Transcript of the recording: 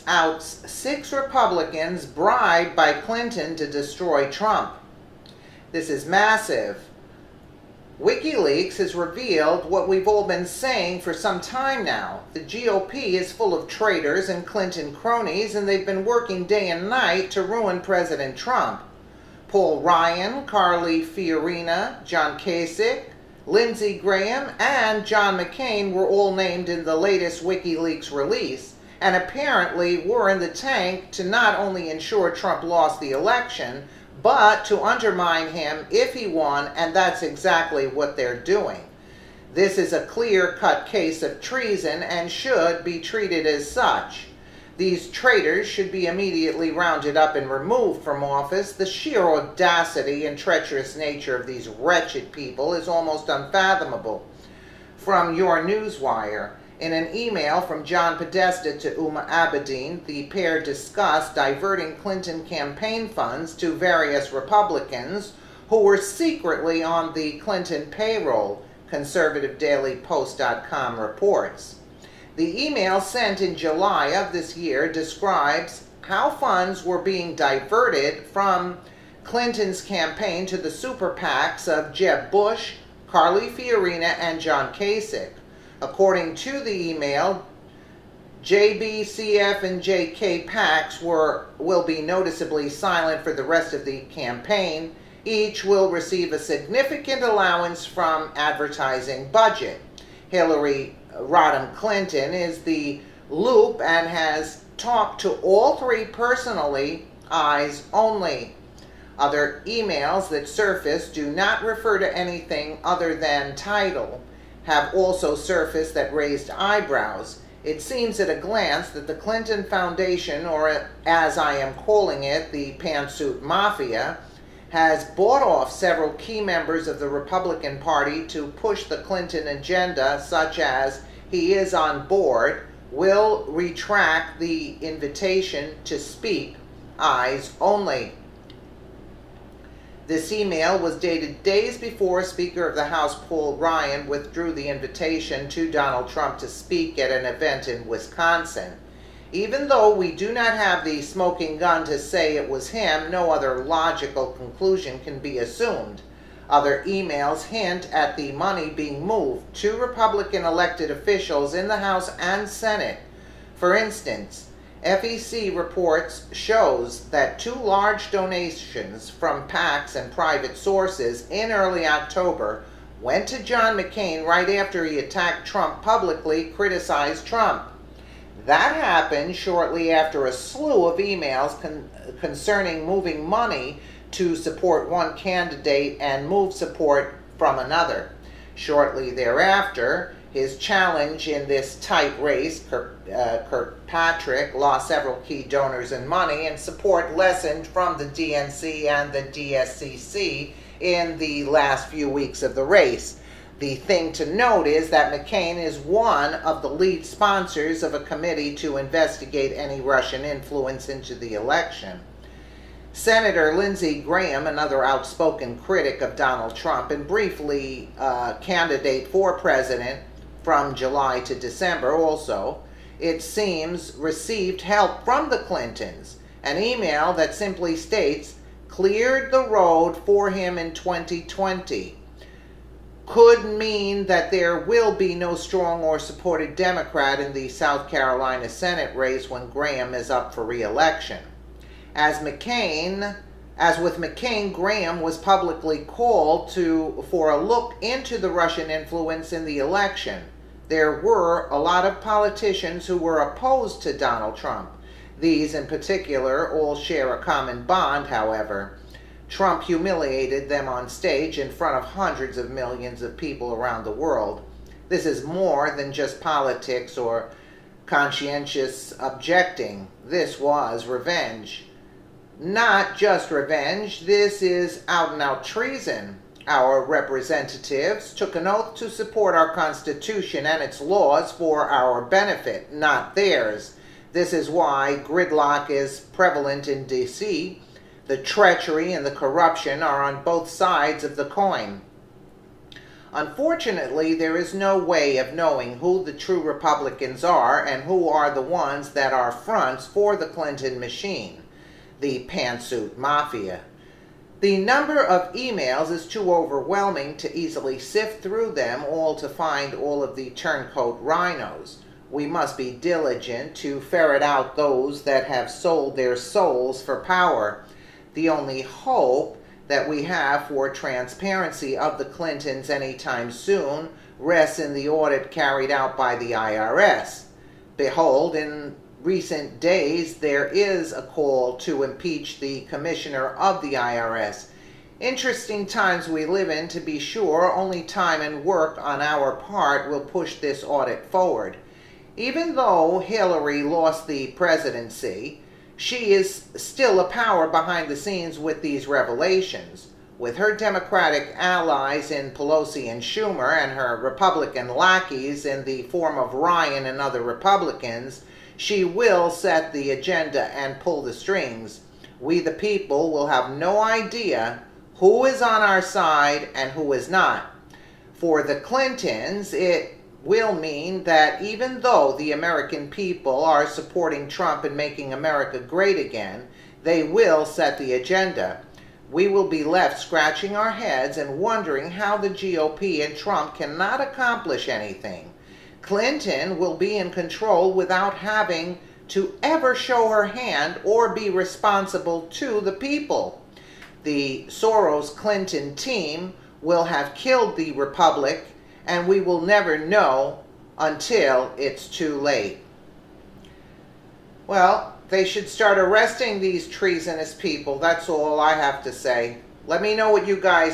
outs 6 Republicans bribed by Clinton to destroy Trump. This is massive. Wikileaks has revealed what we've all been saying for some time now. The GOP is full of traitors and Clinton cronies, and they've been working day and night to ruin President Trump. Paul Ryan, Carly Fiorina, John Kasich, Lindsey Graham, and John McCain were all named in the latest WikiLeaks release, and apparently were in the tank to not only ensure Trump lost the election, but to undermine him if he won, and that's exactly what they're doing. This is a clear-cut case of treason and should be treated as such. These traitors should be immediately rounded up and removed from office. The sheer audacity and treacherous nature of these wretched people is almost unfathomable. From your Newswire, in an email from John Podesta to Uma Abedin, the pair discussed diverting Clinton campaign funds to various Republicans who were secretly on the Clinton payroll, ConservativeDailyPost.com reports. The email sent in July of this year describes how funds were being diverted from Clinton's campaign to the super PACs of Jeb Bush, Carly Fiorina, and John Kasich. According to the email, JB, and JK PACs will be noticeably silent for the rest of the campaign. Each will receive a significant allowance from advertising budget. Hillary Rodham Clinton is the loop and has talked to all three personally, eyes only. Other emails that surface do not refer to anything other than title have also surfaced that raised eyebrows. It seems at a glance that the Clinton Foundation, or as I am calling it, the Pantsuit Mafia, has bought off several key members of the Republican Party to push the Clinton agenda, such as he is on board, will retract the invitation to speak, eyes only. This email was dated days before Speaker of the House Paul Ryan withdrew the invitation to Donald Trump to speak at an event in Wisconsin. Even though we do not have the smoking gun to say it was him, no other logical conclusion can be assumed. Other emails hint at the money being moved to Republican elected officials in the House and Senate. For instance, FEC reports shows that 2 large donations from PACs and private sources in early October went to John McCain right after he attacked Trump publicly, criticized Trump. That happened shortly after a slew of emails concerning moving money to support one candidate and move support from another. Shortly thereafter, his challenge in this tight race, Kirkpatrick, lost several key donors and money, and support lessened from the DNC and the DSCC in the last few weeks of the race. The thing to note is that McCain is one of the lead sponsors of a committee to investigate any Russian influence into the election. Senator Lindsey Graham, another outspoken critic of Donald Trump and briefly candidate for president from July to December also, it seems, received help from the Clintons. An email that simply states, cleared the road for him in 2020. Could mean that there will be no strong or supported Democrat in the South Carolina Senate race when Graham is up for re-election. As with McCain, Graham was publicly called for a look into the Russian influence in the election. There were a lot of politicians who were opposed to Donald Trump. These in particular all share a common bond, however. Trump humiliated them on stage in front of hundreds of millions of people around the world. This is more than just politics or conscientious objecting. This was revenge. Not just revenge, this is out-and-out treason. Our representatives took an oath to support our Constitution and its laws for our benefit, not theirs. This is why gridlock is prevalent in D.C. The treachery and the corruption are on both sides of the coin. Unfortunately, there is no way of knowing who the true Republicans are and who are the ones that are fronts for the Clinton machine, the pantsuit mafia. The number of emails is too overwhelming to easily sift through them all to find all of the turncoat rhinos. We must be diligent to ferret out those that have sold their souls for power. The only hope that we have for transparency of the Clintons anytime soon rests in the audit carried out by the IRS. Behold, in recent days there is a call to impeach the commissioner of the IRS. Interesting times we live in, to be sure. Only time and work on our part will push this audit forward. Even though Hillary lost the presidency, she is still a power behind the scenes with these revelations. With her Democratic allies in Pelosi and Schumer and her Republican lackeys in the form of Ryan and other Republicans, she will set the agenda and pull the strings. We the people will have no idea who is on our side and who is not. For the Clintons, it will mean that even though the American people are supporting Trump and making America great again, they will set the agenda. We will be left scratching our heads and wondering how the GOP and Trump cannot accomplish anything. Clinton will be in control without having to ever show her hand or be responsible to the people. The Soros-Clinton team will have killed the republic, and we will never know until it's too late. Well, they should start arresting these treasonous people. That's all I have to say. Let me know what you guys